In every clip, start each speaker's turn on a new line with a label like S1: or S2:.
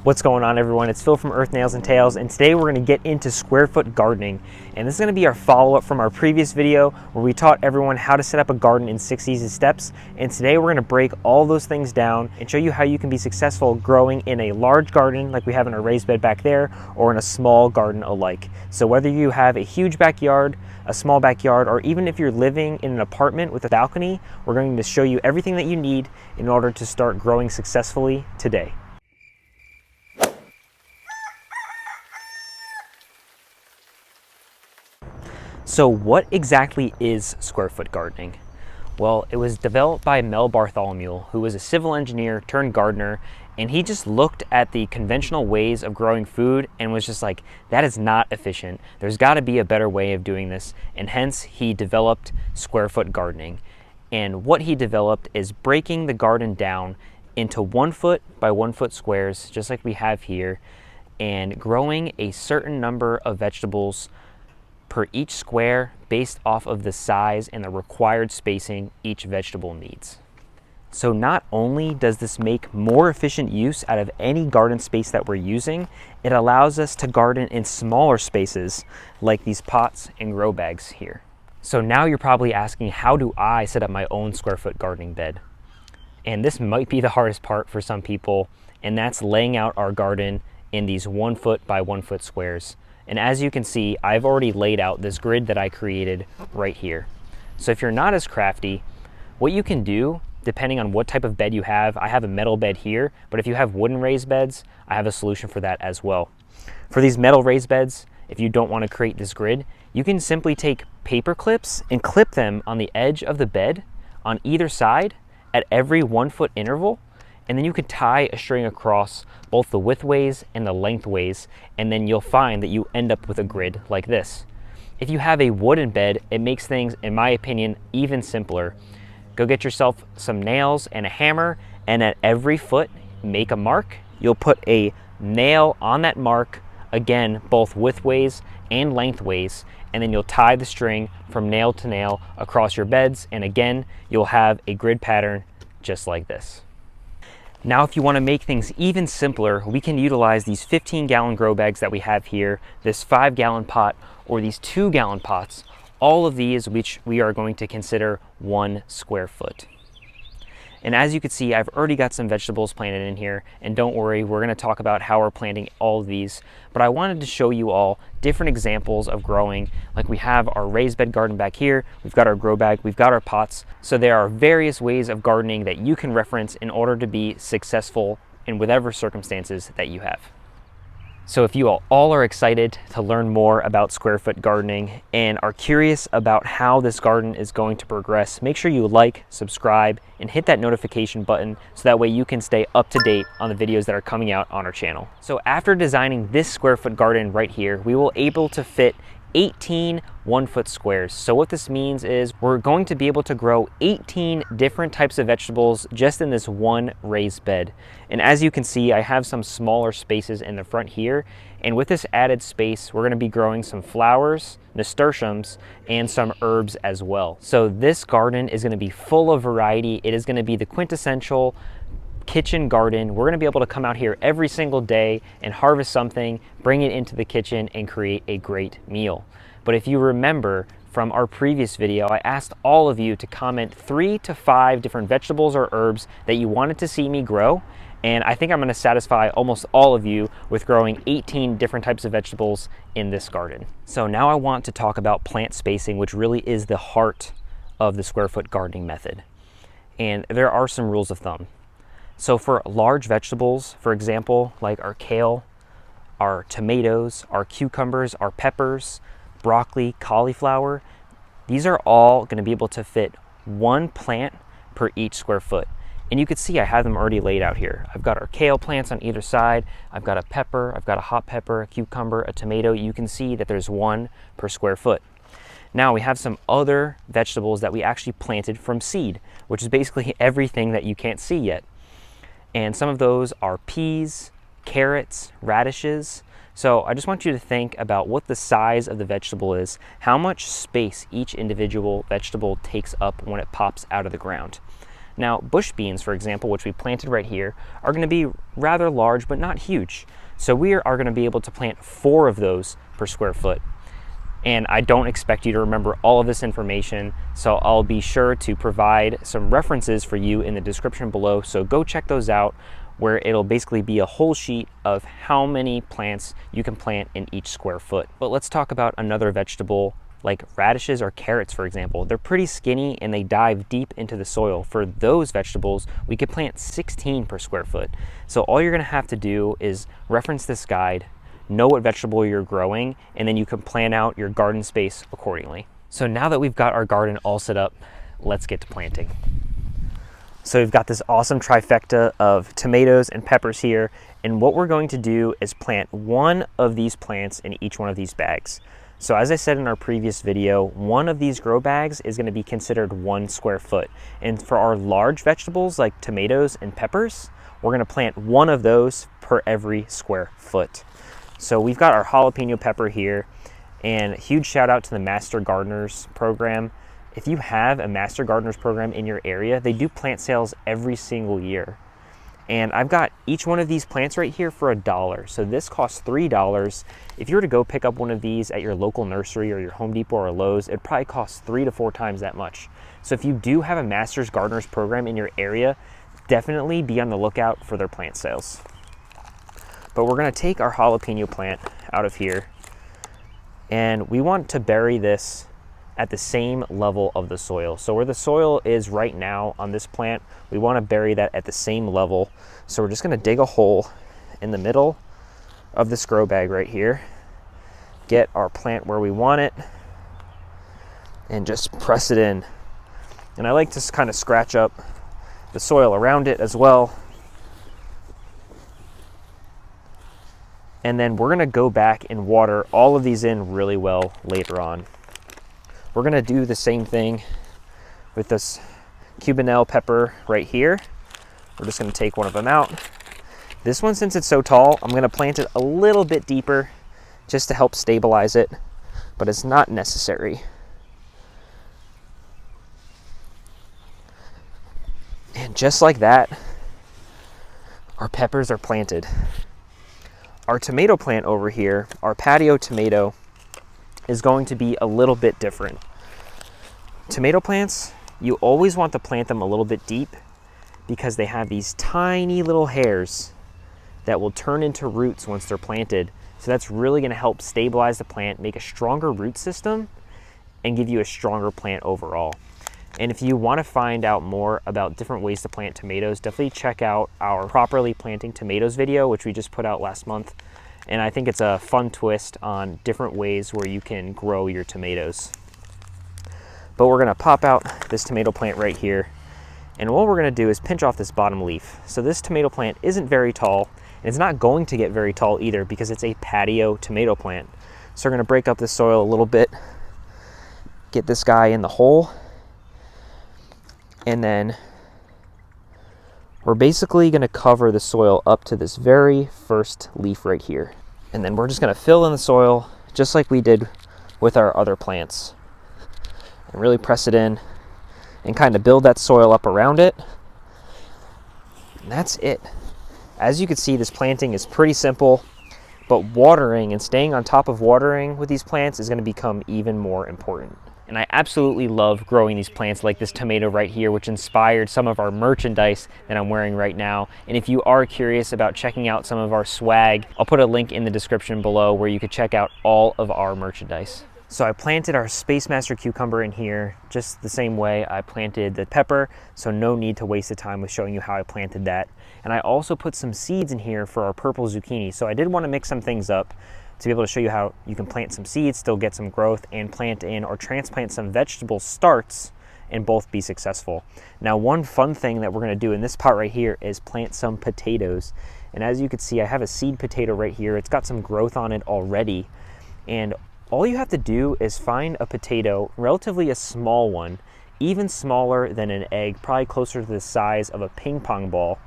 S1: What's going on, everyone? It's Phil from Earth Nails and Tails, and today we're going to get into square foot gardening. And this is going to be our follow-up from our previous video where we taught everyone how to set up a garden in 6 easy steps. And today we're going to break all those things down and show you how you can be successful growing in a large garden like we have in our raised bed back there, or in a small garden alike. So whether you have a huge backyard, a small backyard, or even if you're living in an apartment with a balcony, we're going to show you everything that you need in order to start growing successfully today. So what exactly is square foot gardening? Well, it was developed by Mel Bartholomew, who was a civil engineer turned gardener, and he just looked at the conventional ways of growing food and was just like, that is not efficient. There's got to be a better way of doing this, and hence he developed square foot gardening. And what he developed is breaking the garden down into 1 foot by 1 foot squares, just like we have here, and growing a certain number of vegetables per each square based off of the size and the required spacing each vegetable needs. So not only does this make more efficient use out of any garden space that we're using, it allows us to garden in smaller spaces like these pots and grow bags here. So now you're probably asking, how do I set up my own square foot gardening bed? And this might be the hardest part for some people, and that's laying out our garden in these 1 foot by 1 foot squares. And as you can see, I've already laid out this grid that I created right here. So if you're not as crafty, what you can do, depending on what type of bed you have, I have a metal bed here, but if you have wooden raised beds, I have a solution for that as well. For these metal raised beds, if you don't want to create this grid, you can simply take paper clips and clip them on the edge of the bed on either side at every 1 foot interval. And then you can tie a string across both the widthways and the lengthways, and then you'll find that you end up with a grid like this. If you have a wooden bed, it makes things, in my opinion, even simpler. Go get yourself some nails and a hammer, and at every foot, make a mark. You'll put a nail on that mark, again, both widthways and lengthways, and then you'll tie the string from nail to nail across your beds, and again, you'll have a grid pattern just like this. Now, if you want to make things even simpler, we can utilize these 15-gallon grow bags that we have here, this 5-gallon pot, or these 2-gallon pots, all of these which we are going to consider 1 square foot. And as you can see, I've already got some vegetables planted in here, and don't worry, we're going to talk about how we're planting all of these, but I wanted to show you all different examples of growing. Like we have our raised bed garden back here, we've got our grow bag, we've got our pots, so there are various ways of gardening that you can reference in order to be successful in whatever circumstances that you have. So if you all are excited to learn more about square foot gardening and are curious about how this garden is going to progress, make sure you like, subscribe, and hit that notification button so that way you can stay up to date on the videos that are coming out on our channel. So after designing this square foot garden right here, we will able to fit 18 1-foot squares. So what this means is we're going to be able to grow 18 different types of vegetables just in this one raised bed. And as you can see, I have some smaller spaces in the front here. And with this added space, we're going to be growing some flowers, nasturtiums, and some herbs as well. So this garden is going to be full of variety. It is going to be the quintessential kitchen garden. We're going to be able to come out here every single day and harvest something, bring it into the kitchen, and create a great meal. But if you remember from our previous video, I asked all of you to comment 3 to 5 different vegetables or herbs that you wanted to see me grow. And I think I'm going to satisfy almost all of you with growing 18 different types of vegetables in this garden. So now I want to talk about plant spacing, which really is the heart of the square foot gardening method. And there are some rules of thumb. So for large vegetables, for example, like our kale, our tomatoes, our cucumbers, our peppers, broccoli, cauliflower, these are all going to be able to fit 1 plant per each square foot. And you can see I have them already laid out here. I've got our kale plants on either side. I've got a pepper, I've got a hot pepper, a cucumber, a tomato. You can see that there's 1 per square foot. Now we have some other vegetables that we actually planted from seed, which is basically everything that you can't see yet. And some of those are peas, carrots, radishes. So I just want you to think about what the size of the vegetable is, how much space each individual vegetable takes up when it pops out of the ground. Now, bush beans, for example, which we planted right here, are going to be rather large but not huge. So we are going to be able to plant 4 of those per square foot. And I don't expect you to remember all of this information, so I'll be sure to provide some references for you in the description below. So go check those out, where it'll basically be a whole sheet of how many plants you can plant in each square foot. But let's talk about another vegetable like radishes or carrots, for example. They're pretty skinny and they dive deep into the soil. For those vegetables, we could plant 16 per square foot. So all you're gonna have to do is reference this guide, know what vegetable you're growing, and then you can plan out your garden space accordingly. So now that we've got our garden all set up, let's get to planting. So we've got this awesome trifecta of tomatoes and peppers here, and what we're going to do is plant 1 of these plants in each one of these bags. So as I said in our previous video, 1 of these grow bags is going to be considered 1 square foot. And for our large vegetables like tomatoes and peppers, we're going to plant 1 of those per every square foot. So we've got our jalapeno pepper here, and huge shout out to the Master Gardeners program. If you have a Master Gardeners program in your area, they do plant sales every single year. And I've got each one of these plants right here for $1. So this costs $3. If you were to go pick up one of these at your local nursery or your Home Depot or Lowe's, it probably costs 3 to 4 times that much. So if you do have a Master's Gardeners program in your area, definitely be on the lookout for their plant sales. But we're gonna take our jalapeno plant out of here, and we want to bury this at the same level of the soil. So where the soil is right now on this plant, we want to bury that at the same level. So we're just going to dig a hole in the middle of this grow bag right here, get our plant where we want it, and just press it in. And I like to kind of scratch up the soil around it as well. And then we're going to go back and water all of these in really well later on. We're gonna do the same thing with this Cubanelle pepper right here. We're just gonna take one of them out. This one, since it's so tall, I'm gonna plant it a little bit deeper just to help stabilize it, but it's not necessary. And just like that, our peppers are planted. Our tomato plant over here, our patio tomato, is going to be a little bit different. Tomato plants, you always want to plant them a little bit deep because they have these tiny little hairs that will turn into roots once they're planted. So that's really going to help stabilize the plant, make a stronger root system, and give you a stronger plant overall. And if you want to find out more about different ways to plant tomatoes, definitely check out our properly planting tomatoes video, which we just put out last month. And I think it's a fun twist on different ways where you can grow your tomatoes. But we're gonna pop out this tomato plant right here. And what we're gonna do is pinch off this bottom leaf. So this tomato plant isn't very tall, and it's not going to get very tall either because it's a patio tomato plant. So we're gonna break up the soil a little bit, get this guy in the hole, and then we're basically going to cover the soil up to this very first leaf right here. And then we're just going to fill in the soil just like we did with our other plants. And really press it in and kind of build that soil up around it. And that's it. As you can see, this planting is pretty simple, but watering and staying on top of watering with these plants is going to become even more important. And I absolutely love growing these plants like this tomato right here, which inspired some of our merchandise that I'm wearing right now. And if you are curious about checking out some of our swag, I'll put a link in the description below where you could check out all of our merchandise. So I planted our Space Master cucumber in here just the same way I planted the pepper, so no need to waste the time with showing you how I planted that. And I also put some seeds in here for our purple zucchini. So I did want to mix some things up to be able to show you how you can plant some seeds, still get some growth, and plant in or transplant some vegetable starts and both be successful. Now, one fun thing that we're going to do in this pot right here is plant some potatoes. And as you can see, I have a seed potato right here. It's got some growth on it already. And all you have to do is find a potato, relatively a small one, even smaller than an egg, probably closer to the size of a ping pong ball.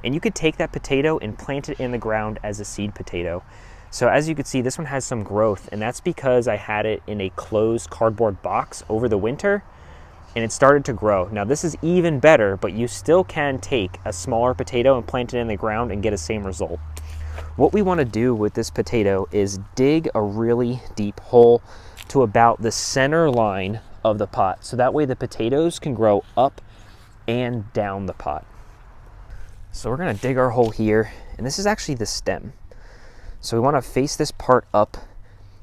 S1: And you could take that potato and plant it in the ground as a seed potato. So as you can see, this one has some growth, and that's because I had it in a closed cardboard box over the winter. and it started to grow. Now this is even better, but you still can take a smaller potato and plant it in the ground and get the same result. What we want to do with this potato is dig a really deep hole to about the center line of the pot, so that way the potatoes can grow up and down the pot. So we're going to dig our hole here, and this is actually the stem. So we want to face this part up.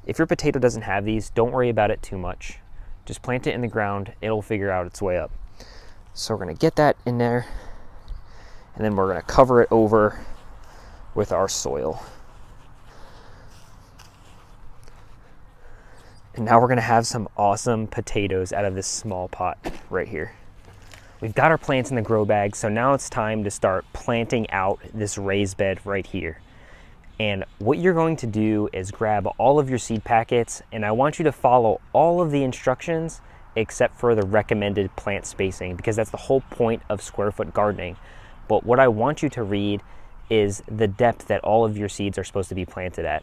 S1: If your potato doesn't have these, don't worry about it too much. Just plant it in the ground, it'll figure out its way up. So we're going to get that in there, and then we're going to cover it over with our soil. And now we're going to have some awesome potatoes out of this small pot right here. We've got our plants in the grow bag, so now it's time to start planting out this raised bed right here. And what you're going to do is grab all of your seed packets, and I want you to follow all of the instructions except for the recommended plant spacing, because that's the whole point of square foot gardening. But what I want you to read is the depth that all of your seeds are supposed to be planted at.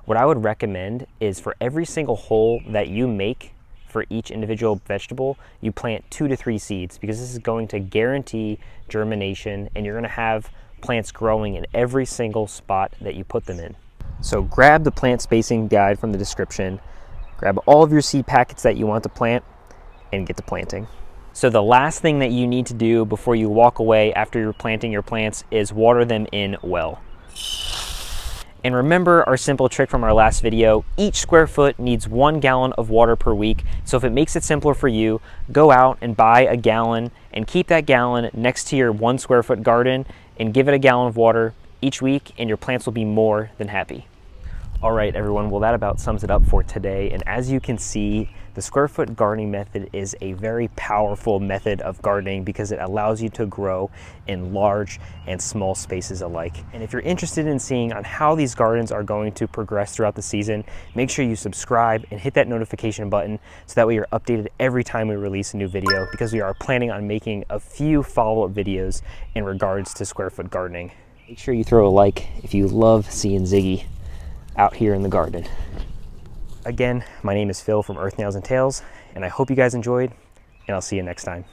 S1: What I would recommend is for every single hole that you make for each individual vegetable, you plant 2 to 3 seeds, because this is going to guarantee germination, and you're going to have plants growing in every single spot that you put them in. So grab the plant spacing guide from the description, grab all of your seed packets that you want to plant, and get to planting. So the last thing that you need to do before you walk away after you're planting your plants is water them in well. And remember our simple trick from our last video, each square foot needs 1 gallon of water per week. So if it makes it simpler for you, go out and buy a gallon and keep that gallon next to your 1 square foot garden and give it a gallon of water each week, and your plants will be more than happy. All right, everyone, well, that about sums it up for today. And as you can see, the square foot gardening method is a very powerful method of gardening because it allows you to grow in large and small spaces alike. And if you're interested in seeing on how these gardens are going to progress throughout the season, make sure you subscribe and hit that notification button so that way you're updated every time we release a new video, because we are planning on making a few follow-up videos in regards to square foot gardening. Make sure you throw a like if you love seeing Ziggy out here in the garden. Again, my name is Phil from Earth Nails and Tails, and I hope you guys enjoyed, and I'll see you next time.